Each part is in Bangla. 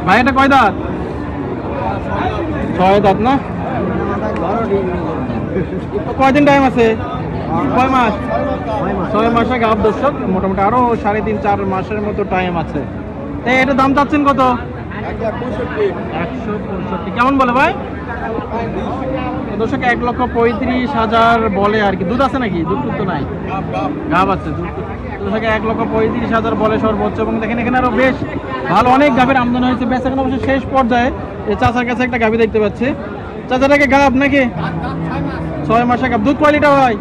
ভাই এটা কয় দাঁত? 6 দাঁত না? কয়দিন টাইম আছে? কয় মাস? 6 মাসে গাব দর্শক, মোটামুটি আরো 3.5-4 মাসের মতো টাইম আছে। এটা দাম চাচ্ছেন কত? 165। কেমন বলে ভাই? দর্শক 1,35,000 বলে আর কি। দুধ আছে নাকি? দুধ তো নাই, গাব আছে। দর্শক 1,35,000 বলে সর্বোচ্চ। এবং দেখেন এখানে আরো বেশ ভালো অনেক গাভীর আমদানি হয়েছে। বেচাকেনা অবশ্য শেষ পর্যায়ে। এই চাচার কাছে একটা গাভী দেখতে পাচ্ছি। চাচাটাকে গাব নাকি? 6 মাসে গাব। দুধ কয় লিটার হয়?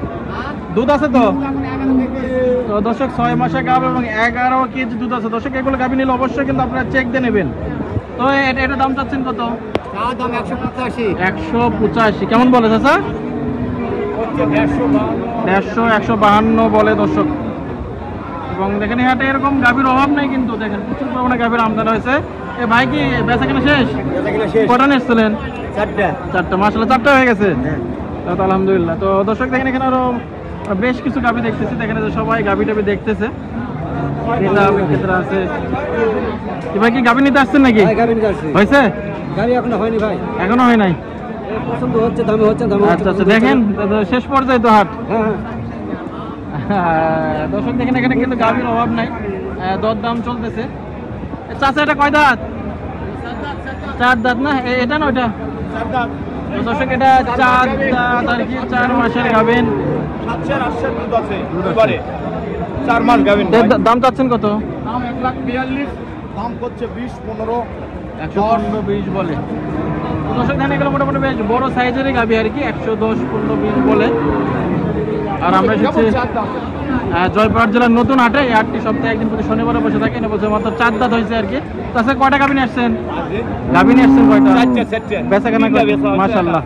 দুধ আছে তো? দর্শক 6 মাসে গাব এবং 11 কেজি দুধ আছে। দর্শক এগুলো গাভী নিলে অবশ্যই কিন্তু আপনারা চেক দিয়ে নেবেন। তো এটা দাম চাচ্ছেন কত? 185। কেমন বলে চাচা? 150-152 বলে দর্শক। এবং দেখেন হাটে এরকম গাভীর অভাব নেই কিন্তু। দেখেন প্রচুর পরিমাণে গাভীর আমদানি হয়েছে। এ ভাই কি বেচা কেনা শেষ? কটা নিয়েছিলেন? 4টা। মাশাআল্লাহ 4টা হয়ে গেছে। তো আলহামদুলিল্লাহ। তো দর্শক দেখেন এখানে আরো বেশ কিছু গাভী দেখতেছি। দেখেন যে সবাই গাভী টাভি দেখতেছে। আছে ভাই, কি গাভী নিতে আসছেন নাকি? হয়েছে? গাড়ি এখনো হয়নি ভাই, এখনো হয় নাই। পছন্দ হচ্ছে, দামে হচ্ছে, আচ্ছা আচ্ছা। দেখেন শেষ পর্যায়ে তো হাট। দর্শক দেখেন এখানে কিন্তু গাভীর অভাব নাই, দরদাম চলতেছে। চাচা এটা কয় দাঁত? 4 দাঁত না? এটা না ওইটা? দর্শক এটা 4 দাঁত আর কি। 4 মাসের গাভীন। 4 মাস গাভীন। দাম চাচ্ছেন কত? দাম 1,42,000, দাম করছে 20-15। 115-20 বলে। দর্শক দেখেন এগুলো মোটামুটি বেশ বড় সাইজেরই গাভী আর কি। 110-15-20 বলে। আর আমরা এসেছি জয়পুরহাট জেলার নতুন হাটে। এই হাটটি সপ্তাহে একদিন প্রতি শনিবারে বসে থাকে। বলছে মাত্র 4 দাঁত হয়েছে আর কি। তাছাড়া কয়টা গাভী নিয়ে আসছেন? গাভী নিয়ে আসছেন কয়টা? বেচা কেনা মাশাআল্লাহ,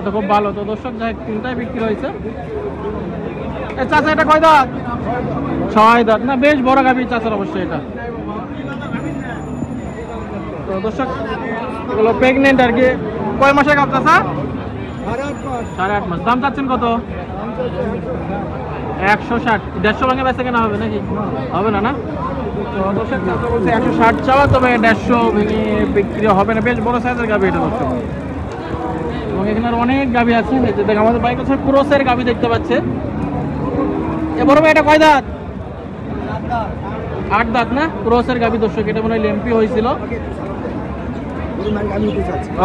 তো খুব ভালো। তো দর্শক যাই 3টাই বিক্রি হয়েছে। চাচা এটা কয় দাঁত? 6 দাঁত না? বেশ বড় গাভী চাচার অবশ্যই এটা। তো দর্শক এগুলো প্রেগনেন্ট আর কি। কয় মাসে গাভ চাচা? 8.5 মাস। দাম চাচ্ছেন কত? 160। 150 ভাঙে বেচা কেনা হবে নাকি? হবে না, না? তো দর্শক চাচা বলছে 160 চাওয়া, তবে 150 ভেঙে বিক্রি হবে না। বেশ বড় সাইজের গাভী এটা দর্শক। এবং এখানে আর অনেক গাভী আছে। দেখ আমাদের বাইক আছে ক্রসের গাভী দেখতে পাচ্ছে। এ বড় ভাই এটা কয় দাঁত? 8 দাঁত না? ক্রসের গাভী দর্শক। এটা মনে হয় লেম্পি হয়েছিল।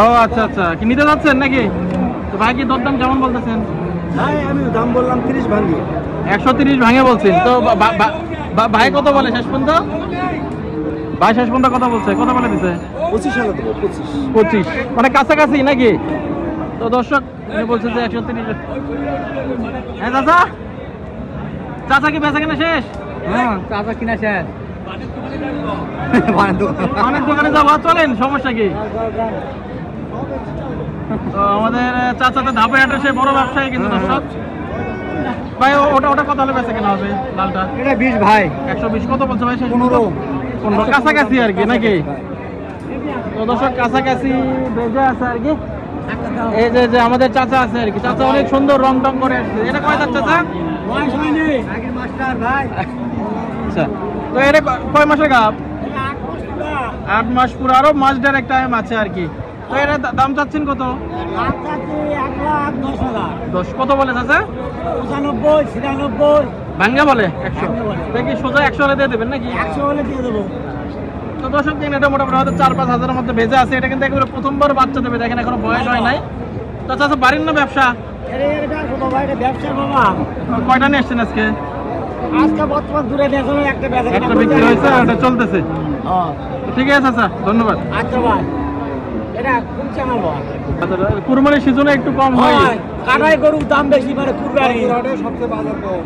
ও আচ্ছা আচ্ছা। কি নিতে যাচ্ছেন নাকি? তো ভাই কি দরদাম কেমন বলতেছেন? আমি দাম বললাম 30 ভাঙি। 130 ভাঙে বলছেন। তো ভাই কত বলে শেষ পর্যন্ত? ভাই শেষ পর্যন্ত কথা বলছে, কত বলে দিছে? 25 মানে কাছাকাছি নাকি? তো দর্শক বলছে যে 130। হ্যাঁ চাচা, চাচা কি বেচা কেনা শেষ? হ্যাঁ, চাচা কিনা শেষ। অনেক দোকানে যাবো, চলেন, সমস্যা কি? তো আমাদের চাচা তো ধাপে হাটে সে বড় ব্যবসায়ী কিন্তু দর্শক। ভাই ওটা কত হলে বেচা কেনা হবে লালটা? এটা 20 ভাই। 120 কত বলছে ভাই? 15 কাছাকাছি আর কি নাকি? তো দর্শক কাছাকাছি বেজে আছে আর কি। এই যে আমাদের চাচা আছে আর কি। চাচা অনেক সুন্দর রং টং করে আসছে। এটা কয় দাঁত চাচা? আচ্ছা। তো এটা কয় মাসের গাব? 8 মাস পুরো। আরো মাস দেড়েক টাইম আছে আর কি। তো এটা দাম চাচ্ছেন কত? 10। কত বলে চাচা? 95, 96 ভাঙ্গা বলে 100। দেখি সোজা 100 হলে দিয়ে দেবেন নাকি? 100 হলে দিয়ে দেবো। তো দর্শক দিন এটা মোটামুটি হয়তো 4-5 হাজারের মধ্যে ভেজে আছে। এটা কিন্তু একেবারে প্রথমবার বাচ্চা দেবে। দেখেন এখনো বয়স হয় নাই। তো চাচা বাড়ির না ব্যবসা? কয়টা নিয়ে এসছেন আজকে? আজকে বর্তমান দূরে দেখুন একটা বিক্রি হয়েছে, ওটা চলতেছে। ঠিক আছে চাচা, ধন্যবাদ। আচ্ছা ভাই, এটা কোন চ্যানেল ভাই? কুরবানির সিজনে একটু কম হয়। কাটাই গরুর দাম বেশি, মানে কুরবানি সবচেয়ে বাজার কম।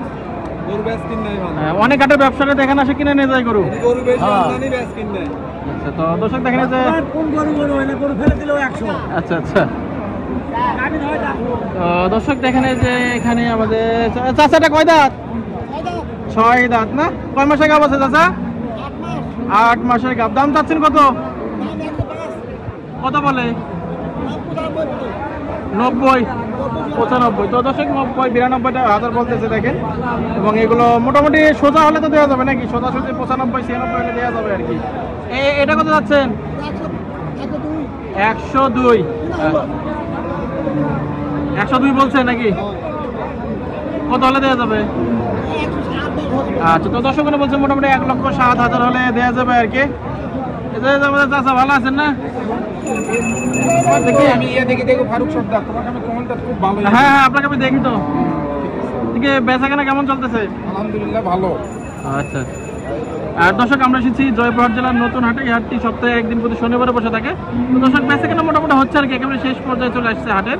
গরু বেচ কিনে ভালো। অনেক হাটে ব্যবসাটা দেখেন আসে কিনে নিয়ে যায় গরু। গরু বেশি আমদানি বেচ কিনে। আচ্ছা। তো দর্শক দেখেন যে কোন গরু হইলে গরু ফেলে দিলেও 100। আচ্ছা আচ্ছা। তো দর্শক দেখেন যে এখানে আমাদের চাচাটা কয় দাঁত? 6 দাঁত না? কয় মাসের গাব আছে চাচা? 8 মাসের গাব। দাম চাচ্ছেন কত? কত বলে? 90, 95। তো দর্শক 90-92 বলতেছে দেখেন। এবং এগুলো মোটামুটি সোজা হলে তো দেওয়া যাবে নাকি? সোজাসুজি 95-96 হলে দেওয়া যাবে আর কি। এটা কত যাচ্ছেন? 102 102 বলছে নাকি? কত হলে দেওয়া যাবে? আচ্ছা, তো দর্শক বলছে মোটামুটি 1,07,000 হলে দেওয়া যাবে আর কি। আমাদের চাচা ভালো আছেন না? আমি দেখি দেখো ফারুক সর্দার, তোমাকে আমি কমেন্টটা খুব ভালো। হ্যাঁ হ্যাঁ, আপনাকে আমি দেখি তো। এদিকে বেচাকেনা কেমন চলতেছে? আলহামদুলিল্লাহ ভালো। আচ্ছা, আর দর্শক আমরা এসেছি জয়পুরহাট জেলার নতুন হাটে। এই হাটটি সপ্তাহে একদিন প্রতি শনিবারে বসে থাকে। তো দর্শক বেচাকেনা মোটামুটি হচ্ছে আর কি, একেবারে শেষ পর্যায়ে চলে আসছে হাটের।